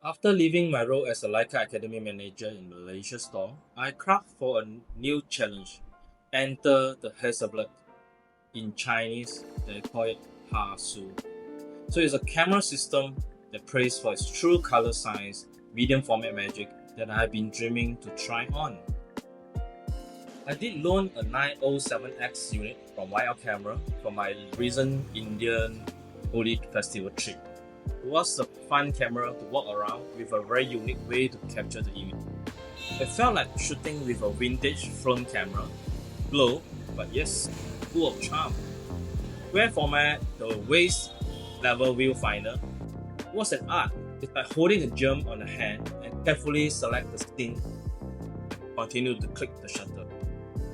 After leaving my role as a Leica Academy Manager in Malaysia store, I craft for a new challenge. Enter the Hasselblad. In Chinese, they call it Hasu. So it's a camera system that prays for its true color science, medium format magic that I've been dreaming to try on. I did loan a 907X unit from YL Camera for my recent Indian Holi Festival trip. It was a fun camera to walk around with a very unique way to capture the image. It felt like shooting with a vintage film camera, low, but yes, full of charm. Square format, the waist level viewfinder was an art. It's like holding a gem on a hand and carefully select the scene and continue to click the shutter.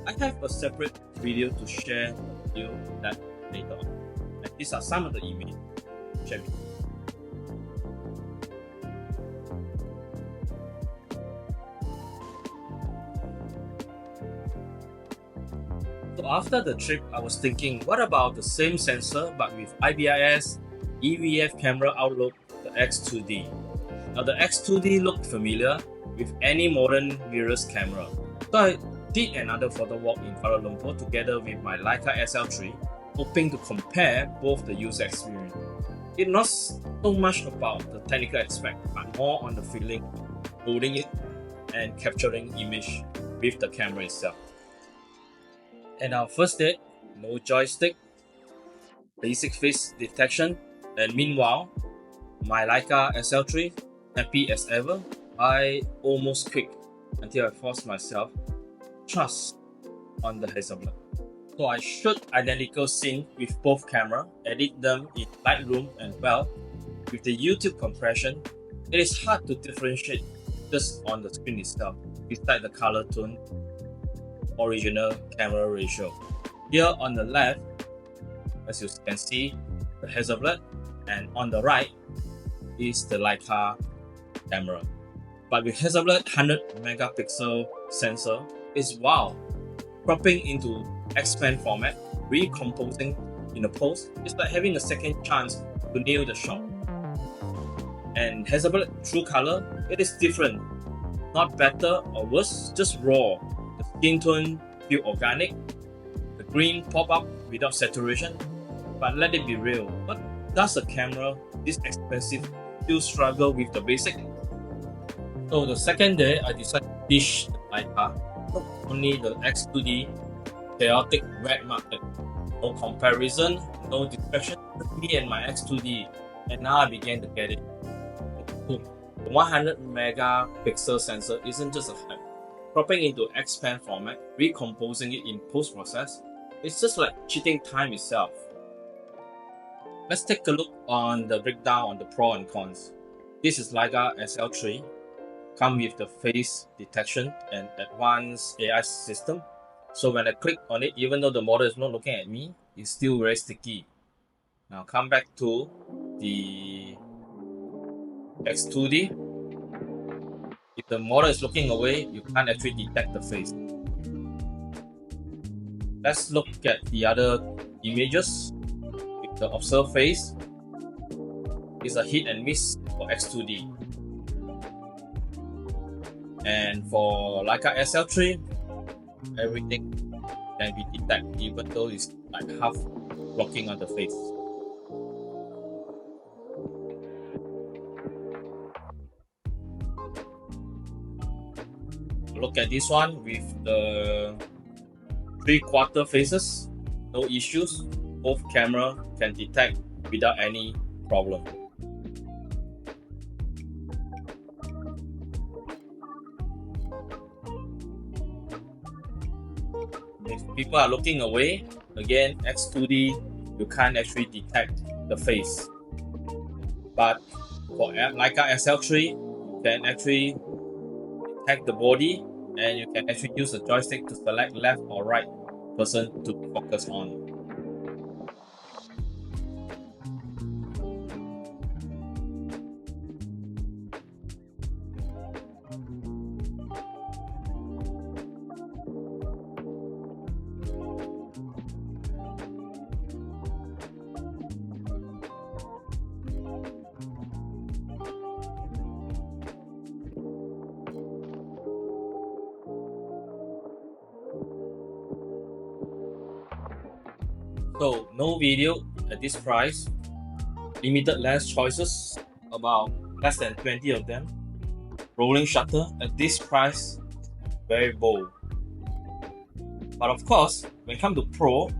I have a separate video to share with you that later on. And these are some of the images. Share with you. So after the trip, I was thinking, what about the same sensor but with IBIS, EVF camera outlook, the X2D? Now the X2D looked familiar with any modern mirrorless camera. So I did another photo walk in Kuala Lumpur together with my Leica SL3, hoping to compare both the user experience. It's not so much about the technical aspect, but more on the feeling, holding it and capturing image with the camera itself. And our first date, no joystick, basic face detection, and meanwhile, my Leica SL3, happy as ever, I almost quit until I forced myself trust on the Hasselblad. So I shoot identical scene with both camera, edit them in Lightroom, and well, with the YouTube compression, it is hard to differentiate just on the screen itself, beside the color tone original camera ratio. Here on the left, as you can see, the Hasselblad, and on the right is the Leica camera. But with Hasselblad 100 megapixel sensor, it's wow. Cropping into expand format, recomposing in the post, it's like having a second chance to nail the shot. And Hasselblad True Color, it is different. Not better or worse, just raw. The skin tone feel organic. The green pop up without saturation. But let it be real, what does a camera this expensive still struggle with the basic? So the second day, I decided to dish the Leica, not only the X2D chaotic red market. No comparison, no distraction, just me and my X2D. And now I began to get it. The 100 megapixel sensor isn't just a hype. Cropping into expand format, recomposing it in post-process, it's just like cheating time itself. Let's take a look on the breakdown on the pros and cons. This is Leica SL3, come with the face detection and advanced AI system. So when I click on it, even though the model is not looking at me, it's still very sticky. Now come back to the X2D. If the model is looking away, you can't actually detect the face. Let's look at the other images. With the observed face, it's a hit and miss for X2D. And for Leica SL3, everything can be detected even though it's like half blocking on the face. Look at this one with the 3/4 faces, no issues. Both camera can detect without any problem. If people are looking away, again X2D, you can't actually detect the face. But for Leica SL3, you can actually detect the body and you can actually use the joystick to select left or right person to focus on. So no video at this price, limited lens choices, about less than 20 of them. Rolling shutter at this price, very bold. But of course, when it comes to Pro,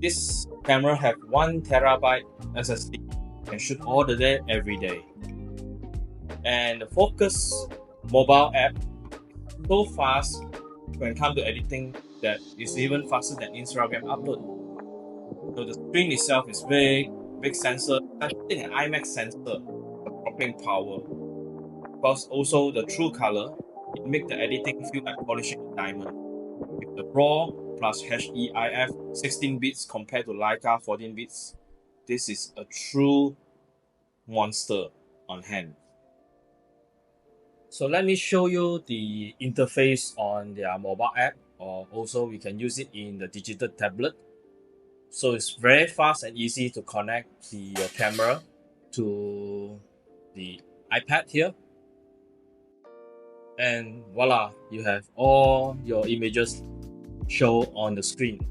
this camera have 1TB SSD, can shoot all the day, every day. And the Focus mobile app is so fast when it comes to editing that it's even faster than Instagram upload. So the screen itself is big sensor, actually an IMAX sensor for cropping power. Because also the true color, it makes the editing feel like polishing a diamond. With the RAW plus HEIF 16 bits compared to Leica 14 bits, this is a true monster on hand. So let me show you the interface on their mobile app, or also we can use it in the digital tablet. So it's very fast and easy to connect the camera to the iPad here. And voila, you have all your images show on the screen.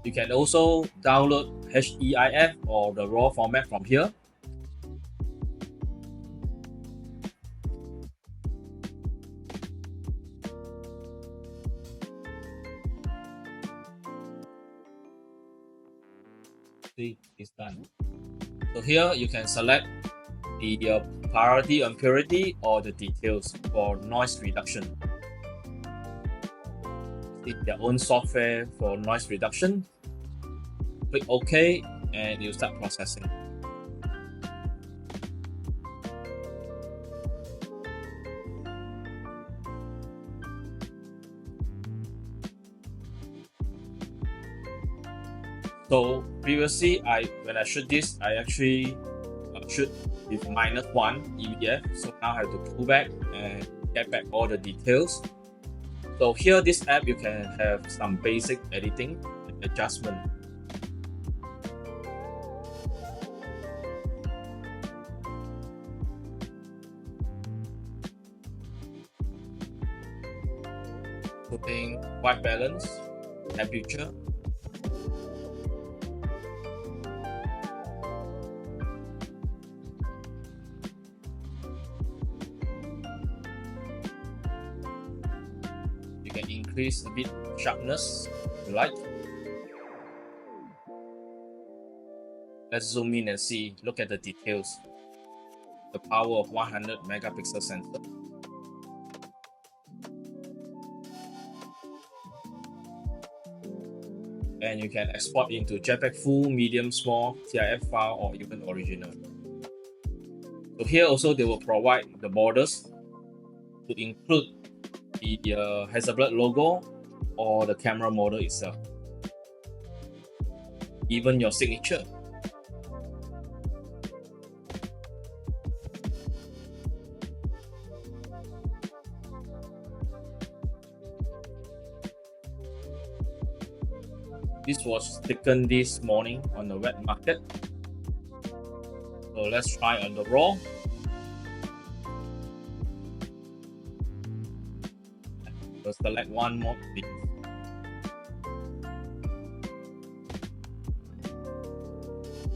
You can also download HEIF or the RAW format from here. See, it's done. So here you can select the priority and purity or the details for noise reduction. See their own software for noise reduction. Click OK and you start processing. So previously, when I shoot this, I actually shoot with -1 EVF. So now I have to pull back and get back all the details. So here, this app, you can have some basic editing and adjustment. Putting white balance, temperature. You can increase a bit sharpness if you like. Let's zoom in and see, look at the details. The power of 100 megapixel sensor. And you can export into JPEG full, medium, small, TIFF file, or even original. So here also they will provide the borders to include the Hasselblad logo or the camera model itself. Even your signature. This was taken this morning on the wet market. So let's try on the RAW. We'll select one more bit.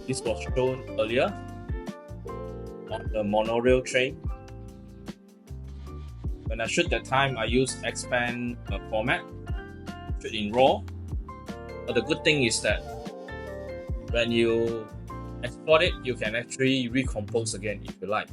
This was shown earlier on the monorail train. When I shoot that time, I use expand format, shoot in RAW. But the good thing is that when you export it, you can actually recompose again if you like.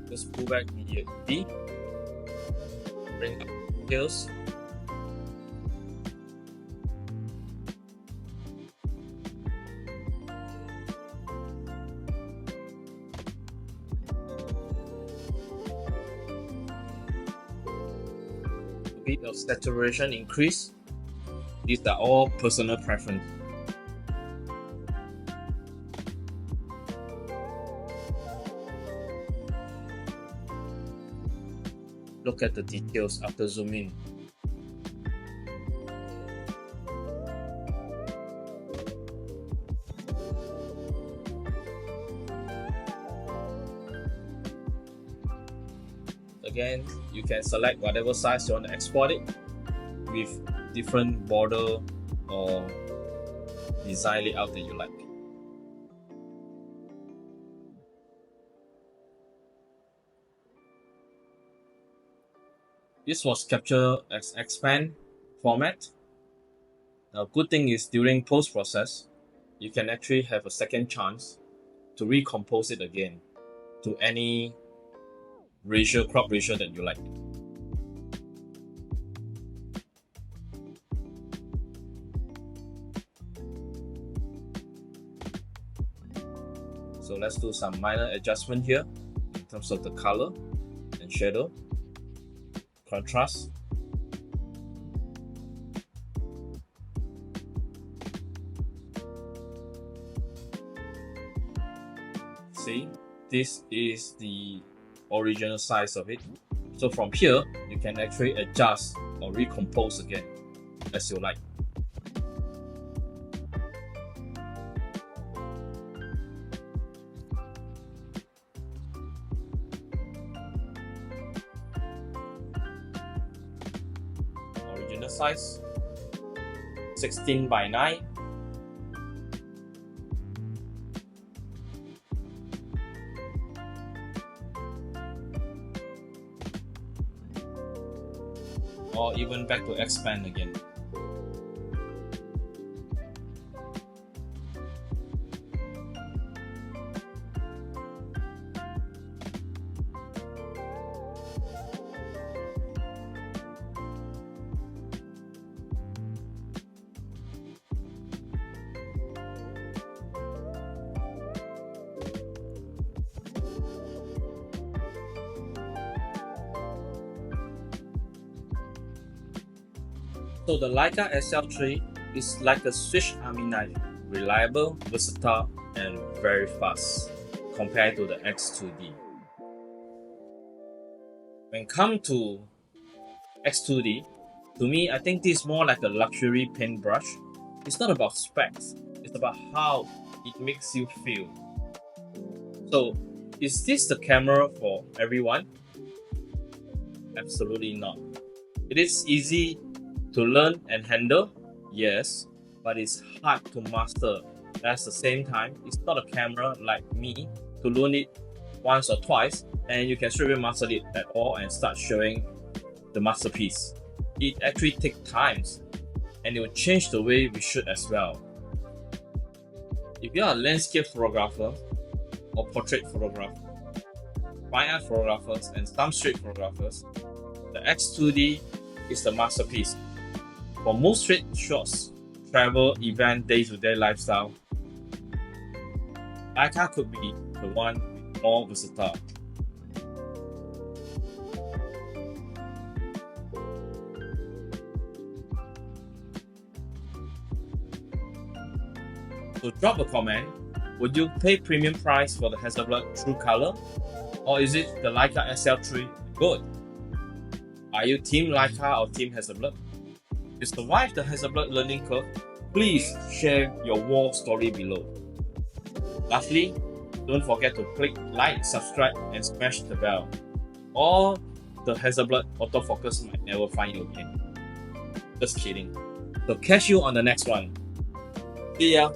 Just pull back the D, bring up details. Bit of saturation increase. These are all personal preference. look at the details after zoom in. Again, you can select whatever size you want to export it with different border or design layout that you like. This was captured as expand format. Now, good thing is during post-process, you can actually have a second chance to recompose it again to any ratio, crop ratio that you like. So let's do some minor adjustment here in terms of the color and shadow, contrast. See, this is the original size of it. So from here, you can actually adjust or recompose again as you like. Original size 16:9. Or even back to expand again. So the Leica SL3 is like a Swiss Army knife, reliable, versatile, and very fast compared to the X2D. When it comes to X2D, to me, I think this is more like a luxury paintbrush. It's not about specs, it's about how it makes you feel. So, is this the camera for everyone? Absolutely not. It is easy to learn and handle, yes, but it's hard to master. At the same time, it's not a camera like me to learn it once or twice and you can straight away master it at all and start showing the masterpiece. It actually takes time and it will change the way we shoot as well. If you are a landscape photographer or portrait photographer, fine art photographers and some street photographers, the X2D is the masterpiece. For most street shots, travel, event, day-to-day lifestyle, Leica could be the one more versatile. So drop a comment. Would you pay premium price for the Hasselblad True Color? Or is it the Leica SL3 good? Are you Team Leica or Team Hasselblad? To survive the Hasselblad learning curve, please share your war story below. Lastly, don't forget to click like, subscribe and smash the bell, or the Hasselblad autofocus might never find you again. Just kidding. So catch you on the next one. See ya!